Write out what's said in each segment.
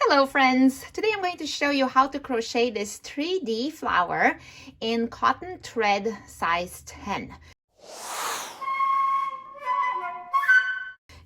Hello friends! Today I'm going to show you how to crochet this 3D flower in cotton thread size 10.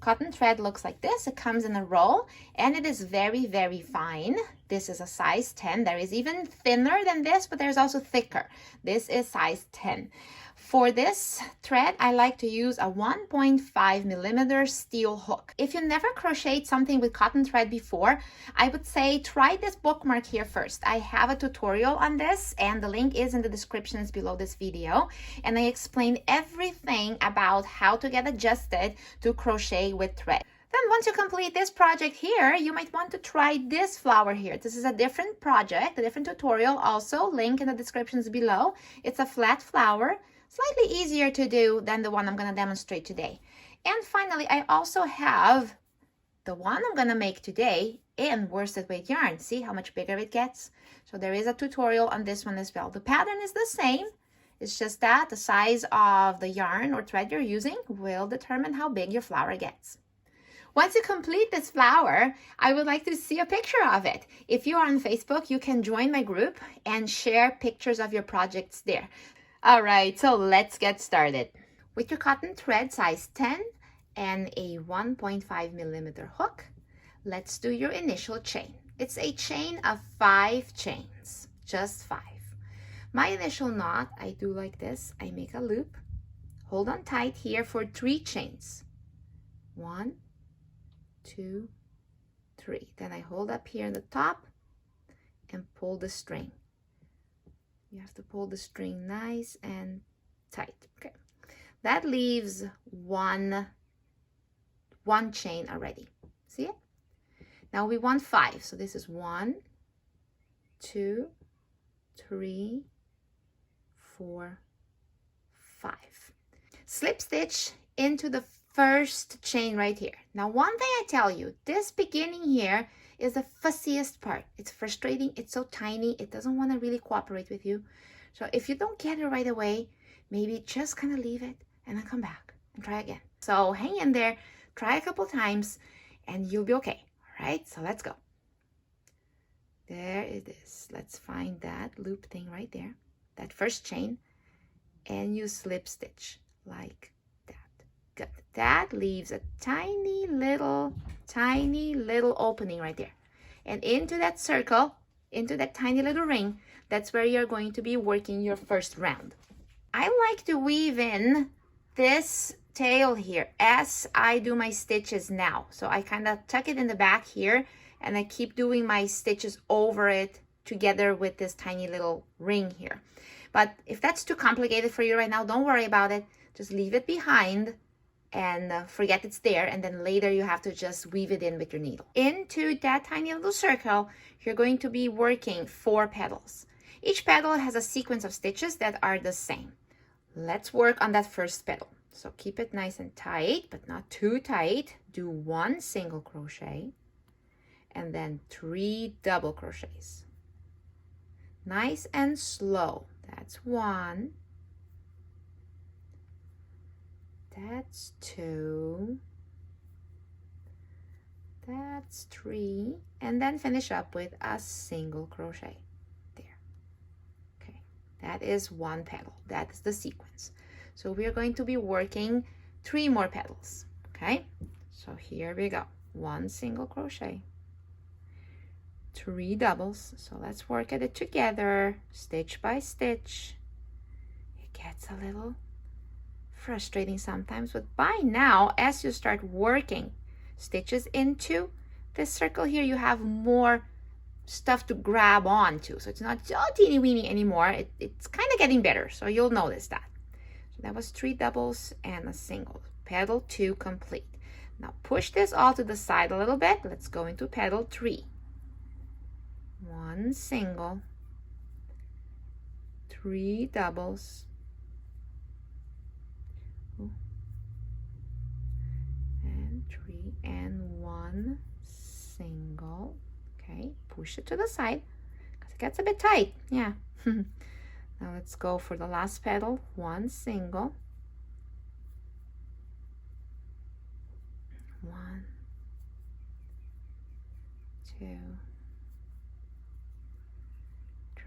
Cotton thread looks like this. It comes in a roll and it is very fine. This is a size 10. There is even thinner than this, but there's also thicker. This is size 10. For this thread, I like to use a 1.5 millimeter steel hook. If you never crocheted something with cotton thread before, I would say try this bookmark here first. I have a tutorial on this and the link is in the descriptions below this video. And I explain everything about how to get adjusted to crochet with thread. Then once you complete this project here, you might want to try this flower here. This is a different project, a different tutorial also, link in the descriptions below. It's a flat flower, slightly easier to do than the one I'm going to demonstrate today. And finally, I also have the one I'm going to make today in worsted weight yarn. See how much bigger it gets? So there is a tutorial on this one as well. The pattern is the same. It's just that the size of the yarn or thread you're using will determine how big your flower gets. Once you complete this flower, I would like to see a picture of it. If you are on Facebook, you can join my group and share pictures of your projects there. All right, so let's get started. With your cotton thread size 10 and a 1.5 millimeter hook, let's do your initial chain. It's a chain of 5 chains, just 5. My initial knot, I do like this. I make a loop, hold on tight here for 3 chains. 1, 2, 3. Then I hold up here in the top and pull the string. You have to pull the string nice and tight. Okay, that leaves one chain already. See it? Now we want 5. So this is 1, 2, 3, 4, 5. Slip stitch into the first chain right here. Now one thing I tell you, this beginning here is the fussiest part. It's frustrating. It's so tiny. It doesn't want to really cooperate with you. So if you don't get it right away, maybe just kind of leave it and then come back and try again. So hang in there, try a couple times and you'll be okay. All right, so let's go. There it is. Let's find that loop thing right there, that first chain, and you slip stitch like that. Good. That leaves a tiny little opening right there. And into that circle, into that tiny little ring, that's where you're going to be working your first round. I like to weave in this tail here as I do my stitches now. So I kind of tuck it in the back here and I keep doing my stitches over it together with this tiny little ring here. But if that's too complicated for you right now, don't worry about it. Just leave it behind and forget it's there, and then later you have to just weave it in with your needle. Into that tiny little circle, you're going to be working 4 petals. Each petal has a sequence of stitches that are the same. Let's work on that first petal. So keep it nice and tight, but not too tight. Do 1 single crochet and then 3 double crochets. Nice and slow. That's 1. That's 2, that's 3, and then finish up with a single crochet there. Okay, that is 1 petal. That is the sequence. So we are going to be working 3 more petals. Okay, so here we go. 1 single crochet, 3 doubles. So let's work at it together, stitch by stitch. It gets a little frustrating sometimes, but by now, as you start working stitches into this circle here, you have more stuff to grab onto. So it's not so teeny weeny anymore. It's kind of getting better, so you'll notice that. So that was 3 doubles and a single. Petal 2 complete. Now push this all to the side a little bit. Let's go into petal 3. 1 single, 3 doubles, and 1 single. Okay, push it to the side because it gets a bit tight. Yeah. Now let's go for the last petal. 1 single, 1, 2,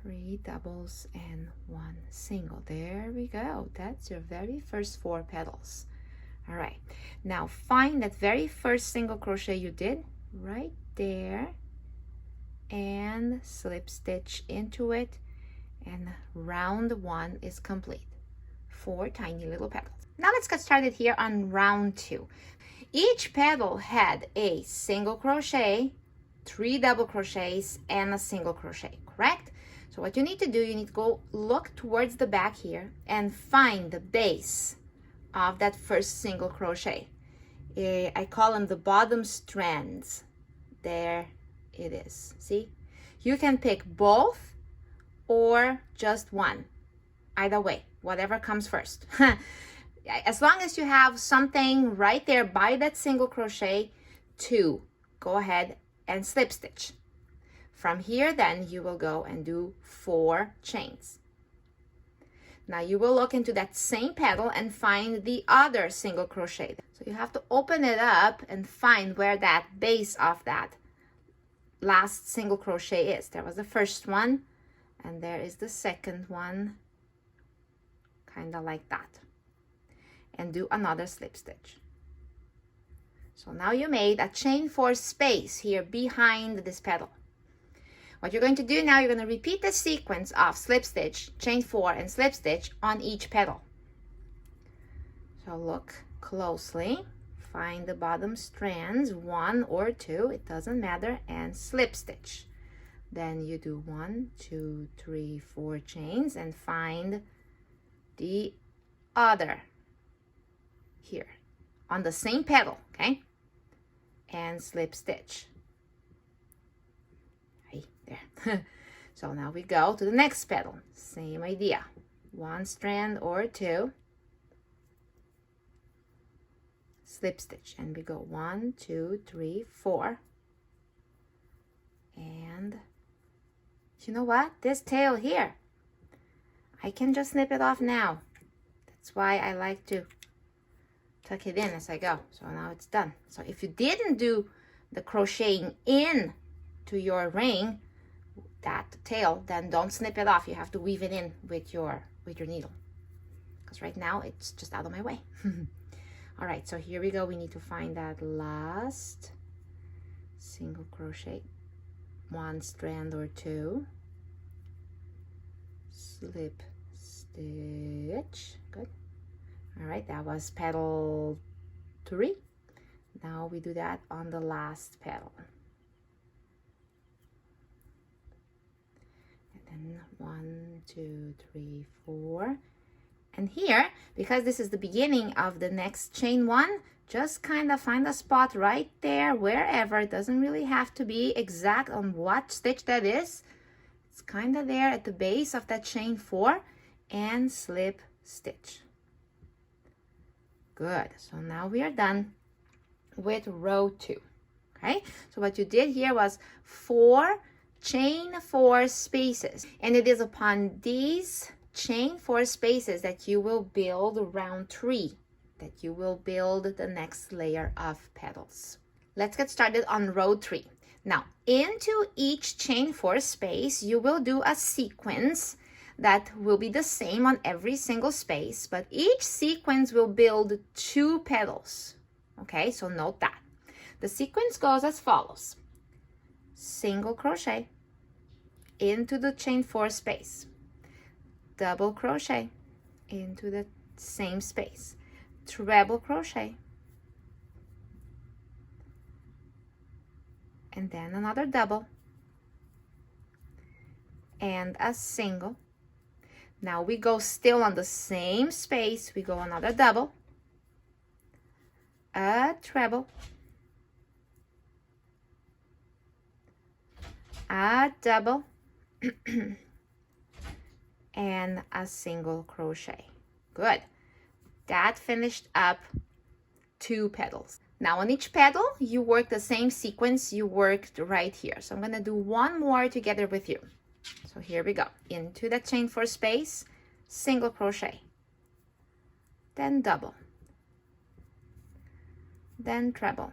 3 doubles and 1 single. There we go. That's your very first 4 petals. All right, now find that very first single crochet you did right there and slip stitch into it, and round 1 is complete. 4 tiny little petals. Now let's get started here on round 2. Each petal had a single crochet, 3 double crochets, and a single crochet, correct? So what you need to do, you need to go look towards the back here and find the base of that first single crochet. I call them the bottom strands. There it is. See? You can pick both or just one. Either way, whatever comes first. As long as you have something right there by that single crochet to go ahead and slip stitch. From here, then you will go and do 4 chains. Now you will look into that same petal and find the other single crochet. So you have to open it up and find where that base of that last single crochet is. There was the first one, and there is the second one, kind of like that. And do another slip stitch. So now you made a chain 4 space here behind this petal. What you're going to do now, you're going to repeat the sequence of slip stitch, chain 4, and slip stitch on each petal. So look closely, find the bottom strands, 1 or 2, it doesn't matter, and slip stitch. Then you do 1, 2, 3, 4 chains and find the other here on the same petal, okay? And slip stitch. There. So now we go to the next petal. Same idea. 1 strand or 2. Slip stitch. And we go 1, 2, 3, 4. And you know what? This tail here, I can just snip it off now. That's why I like to tuck it in as I go. So now it's done. So if you didn't do the crocheting in to your ring, that tail, then don't snip it off. You have to weave it in with your needle, because right now it's just out of my way. All right, so here we go. We need to find that last single crochet, 1 strand or 2, slip stitch. Good. All right, that was petal 3. Now we do that on the last petal. And 1, 2, 3, 4. And here, because this is the beginning of the next chain 1, just kind of find a spot right there, wherever. It doesn't really have to be exact on what stitch that is. It's kind of there at the base of that chain 4, and slip stitch. Good. So now we are done with row 2. Okay, so what you did here was 4 chain 4 spaces, and it is upon these chain 4 spaces that you will build round 3, that you will build the next layer of petals. Let's get started on row 3. Now into each chain 4 space you will do a sequence that will be the same on every single space, but each sequence will build 2 petals. Okay, so note that the sequence goes as follows: single crochet into the chain 4 space, double crochet into the same space, treble crochet, and then another double, and a single. Now we go still on the same space, we go another double, a treble, a double, and a single crochet. Good. That finished up 2 petals. Now on each petal you work the same sequence you worked right here. So I'm going to do one more together with you. So here we go. Into that chain 4 space, single crochet, then double, then treble,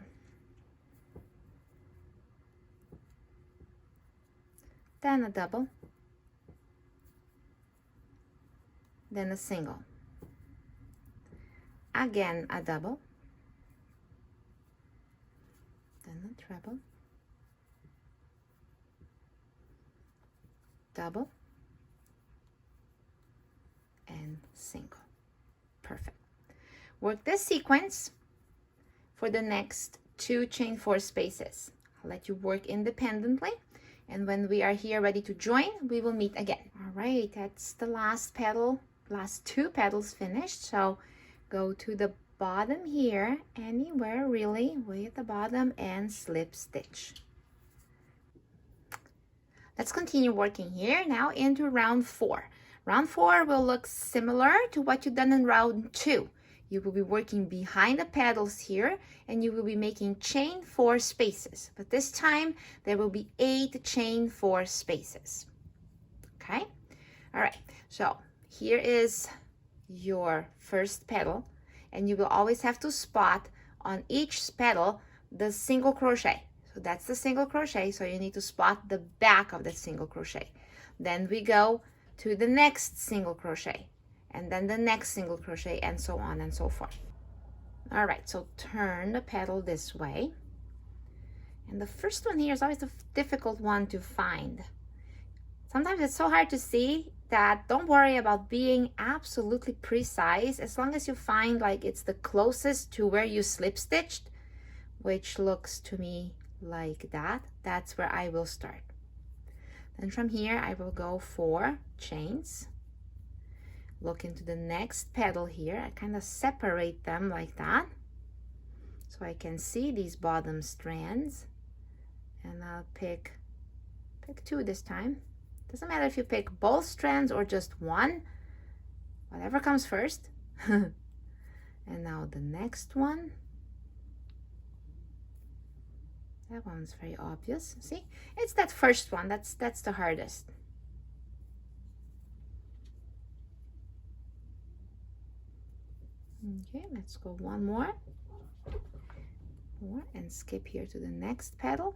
then a double, then a single, again a double, then a treble, double, and single. Perfect. Work this sequence for the next 2 chain 4 spaces. I'll let you work independently, and when we are here ready to join, we will meet again. All right, that's the last petal, last 2 petals finished. So go to the bottom here, anywhere really, way at the bottom, and slip stitch. Let's continue working here now into round 4. Round 4 will look similar to what you've done in round 2. You will be working behind the petals here, and you will be making chain 4 spaces. But this time, there will be 8 chain 4 spaces. Okay? All right, so here is your first petal, and you will always have to spot on each petal the single crochet. So that's the single crochet, so you need to spot the back of the single crochet. Then we go to the next single crochet, and then the next single crochet, and so on and so forth. All right, so turn the petal this way. And the first one here is always a difficult one to find. Sometimes it's so hard to see that don't worry about being absolutely precise, as long as you find like it's the closest to where you slip stitched, which looks to me like that. That's where I will start. Then from here I will go 4 chains, look into the next petal here. I kind of separate them like that so I can see these bottom strands, and I'll pick 2 this time. Doesn't matter if you pick both strands or just one, whatever comes first. And now the next one. That one's very obvious. See, it's that first one that's the hardest. Okay, let's go one more and skip here to the next petal.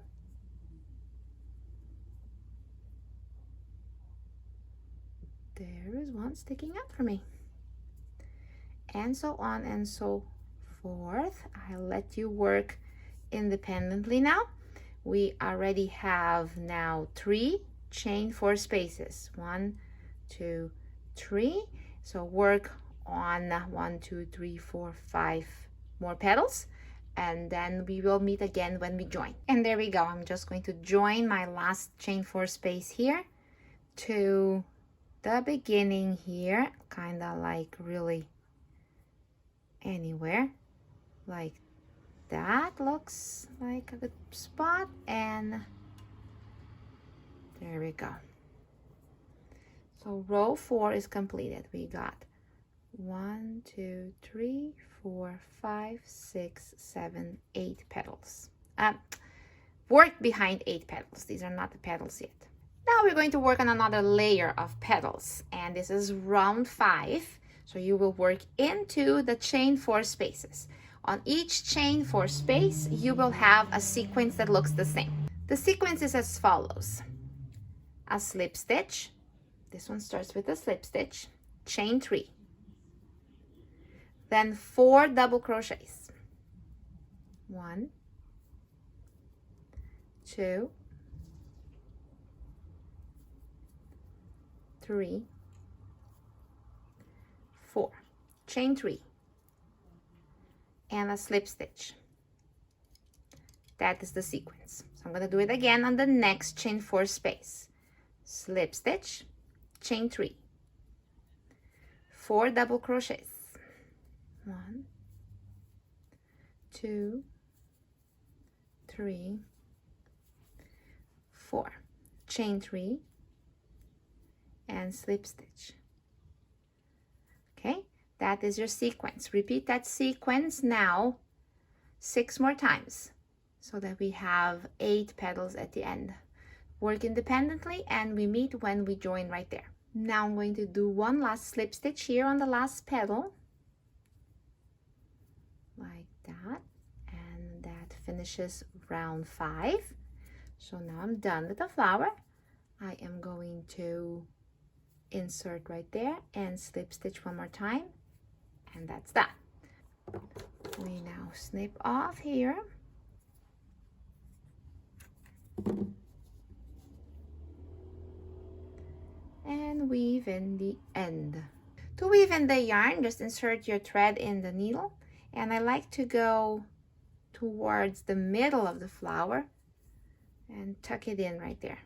There is one sticking out for me, and so on and so forth. I'll let you work independently now. We already have now 3 chain 4 spaces, 1, 2, 3. So work on 1, 2, 3, 4, 5 more petals, and then we will meet again when we join. And there we go. I'm just going to join my last chain 4 space here to the beginning here, kind of like really anywhere like that. Looks like a good spot, and there we go. So row 4 is completed. We got 1, 2, 3, 4, 5, 6, 7, 8 petals. Work behind 8 petals. These are not the petals yet. Now we're going to work on another layer of petals, and this is round 5. So you will work into the chain 4 spaces. On each chain 4 space, you will have a sequence that looks the same. The sequence is as follows: a slip stitch. This one starts with a slip stitch, chain 3, then 4 double crochets. 1, 2, 3, 4, chain 3, and a slip stitch. That is the sequence. So I'm going to do it again on the next chain 4 space. Slip stitch, chain 3, 4 double crochets. 1, 2, 3, 4, chain 3, and slip stitch. Okay, that is your sequence. Repeat that sequence now 6 more times so that we have 8 petals at the end. Work independently, and we meet when we join right there. Now I'm going to do one last slip stitch here on the last petal, like that, and that finishes round 5. So now I'm done with the flower. I am going to insert right there and slip stitch one more time, and that's that. We now snip off here. And weave in the end. To weave in the yarn, just insert your thread in the needle, and I like to go towards the middle of the flower and tuck it in right there.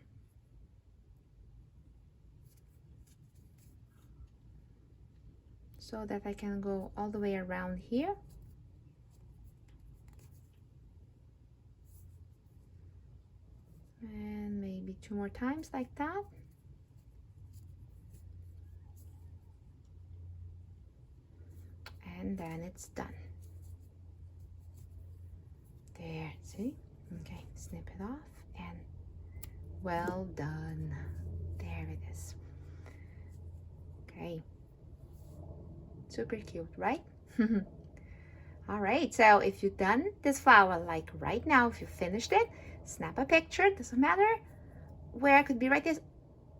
So that I can go all the way around here. And maybe 2 more times like that. And then it's done. There, see? Okay, snip it off and well done. There it is. Okay. Super cute, right? All right, so if you've done this flower like right now, if you finished it, snap a picture. Doesn't matter where, it could be right there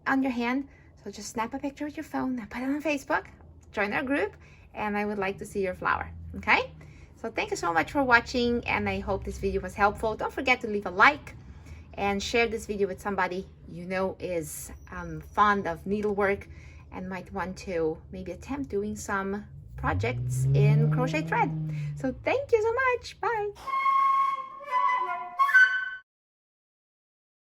on your hand. So just snap a picture with your phone and put it on Facebook. Join our group, and I would like to see your flower, okay? So thank you so much for watching, and I hope this video was helpful. Don't forget to leave a like and share this video with somebody you know is fond of needlework and might want to maybe attempt doing some projects in crochet thread. So thank you so much. Bye.